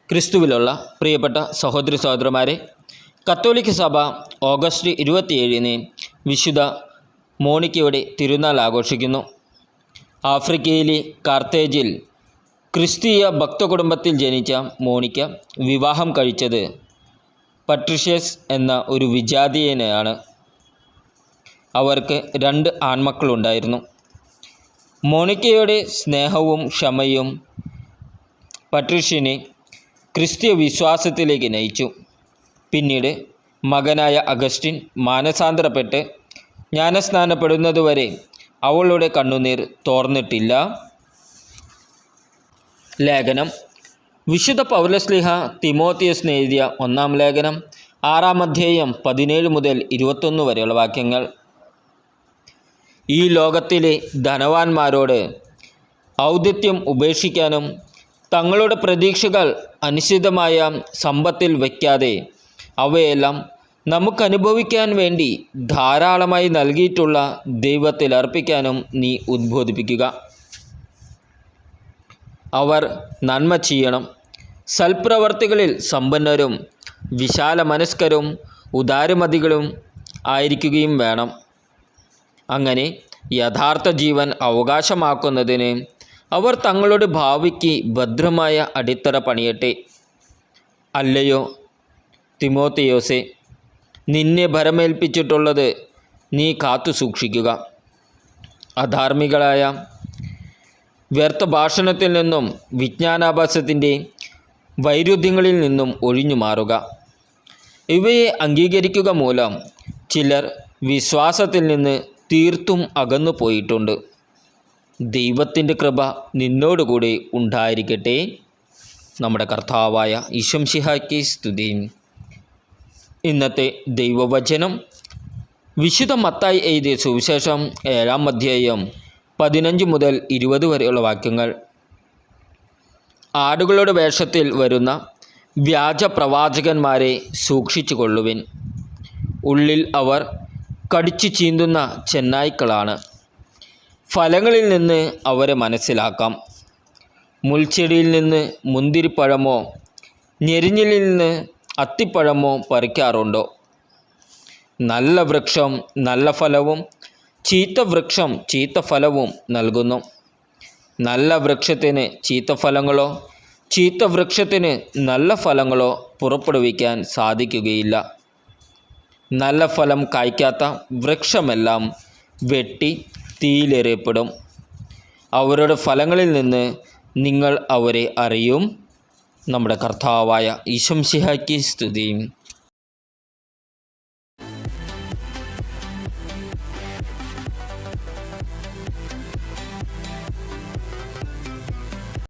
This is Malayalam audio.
ക്രിസ്തുവിലുള്ള പ്രിയപ്പെട്ട സഹോദരി സഹോദരന്മാരെ, കത്തോലിക്ക സഭ ഓഗസ്റ്റ് 27 വിശുദ്ധ മോണിക്കയുടെ തിരുനാൾ ആഘോഷിക്കുന്നു. ആഫ്രിക്കയിലെ കാർത്തേജിൽ ക്രിസ്തീയ ഭക്തകുടുംബത്തിൽ ജനിച്ച മോണിക്ക വിവാഹം കഴിച്ചത് പട്രീഷ്യസ് എന്ന ഒരു വിജാതീയനെയാണ്. അവർക്ക് 2 ആൺമക്കളുണ്ടായിരുന്നു. മോണിക്കയുടെ സ്നേഹവും ക്ഷമയും പട്രീഷ്യനെ ക്രിസ്തീയ വിശ്വാസത്തിലേക്ക് നയിച്ചു. പിന്നീട് മകനായ അഗസ്റ്റിൻ മാനസാന്തരപ്പെട്ട് ജ്ഞാനസ്നാനപ്പെടുന്നതുവരെ അവളുടെ കണ്ണുനീർ തോർന്നിട്ടില്ല. ലേഖനം വിശുദ്ധ പൗലോസ്ലീഹ തിമോത്തിയോസിന് എഴുതിയ 1-ാം ലേഖനം 6-ാം അധ്യായം 17 മുതൽ 21 വരെയുള്ള വാക്യങ്ങൾ. ഈ ലോകത്തിലെ ധനവാന്മാരോട് ഔദിത്യം ഉപേക്ഷിക്കാനും തങ്ങളുടെ പ്രതീക്ഷകൾ അനിശ്ചിതമായ സമ്പത്തിൽ വയ്ക്കാതെ അവയെല്ലാം നമുക്കനുഭവിക്കാൻ വേണ്ടി ധാരാളമായി നൽകിയിട്ടുള്ള ദൈവത്തിൽ അർപ്പിക്കാനും നീ ഉദ്ബോധിപ്പിക്കുക. അവർ നന്മ ചെയ്യണം, സൽപ്രവർത്തികളിൽ സമ്പന്നരും വിശാല മനസ്കരും ഉദാരമതികളും ആയിരിക്കുകയും വേണം. അങ്ങനെ യഥാർത്ഥ ജീവൻ അവകാശമാക്കുന്നതിന് അവർ തങ്ങളുടെ ഭാവിക്ക് ഭദ്രമായ അടിത്തറ പണിയട്ടെ. അല്ലയോ തിമോത്തിയോസേ, നിന്നെ ഭരമേൽപ്പിച്ചിട്ടുള്ളത് നീ കാത്തു സൂക്ഷിക്കുക. അധാർമികളായ വ്യർത്ഥ ഭാഷണത്തിൽ നിന്നും വിജ്ഞാനാഭാസത്തിൻ്റെ വൈരുദ്ധ്യങ്ങളിൽ നിന്നും ഒഴിഞ്ഞു മാറുക. ഇവയെ അംഗീകരിക്കുക മൂലം ചിലർ വിശ്വാസത്തിൽ നിന്ന് തീർത്തും അകന്നു പോയിട്ടുണ്ട്. ദൈവത്തിൻ്റെ കൃപ നിന്നോടുകൂടി ഉണ്ടായിരിക്കട്ടെ. നമ്മുടെ കർത്താവായ ഈശോ മിശിഹായ്ക്ക് സ്തുതി. ഇന്നത്തെ ദൈവവചനം വിശുദ്ധ മത്തായി എഴുതിയ സുവിശേഷം 7-ാം അധ്യായം 15 മുതൽ 20 വരെയുള്ള വാക്യങ്ങൾ. ആടുകളുടെ വേഷത്തിൽ വരുന്ന വ്യാജ പ്രവാചകന്മാരെ സൂക്ഷിച്ചു കൊള്ളുവിൻ. ഉള്ളിൽ അവർ കടിച്ചു ചീന്തുന്ന ചെന്നായ്ക്കളാണ്. ഫലങ്ങളിൽ നിന്ന് അവരെ മനസ്സിലാക്കാം. മുൾച്ചെടിയിൽ നിന്ന് മുന്തിരിപ്പഴമോ ഞെരിഞ്ഞിലിൽ നിന്ന് അത്തിപ്പഴമോ പറിക്കാറുണ്ടോ? നല്ല വൃക്ഷം നല്ല ഫലവും ചീത്ത വൃക്ഷം ചീത്ത ഫലവും നൽകുന്നു. നല്ല വൃക്ഷത്തിന് ചീത്ത ഫലങ്ങളോ ചീത്ത വൃക്ഷത്തിന് നല്ല ഫലങ്ങളോ പുറപ്പെടുവിക്കാൻ സാധിക്കുകയില്ല. നല്ല ഫലം കായ്ക്കാത്ത വൃക്ഷമെല്ലാം വെട്ടി തീയിലെറിയപ്പെടും. അവരുടെ ഫലങ്ങളിൽ നിന്ന് നിങ്ങൾ അവരെ അറിയും. നമ്മുടെ കർത്താവായ ഈശോ മിശിഹായ്ക്ക് സ്തുതി.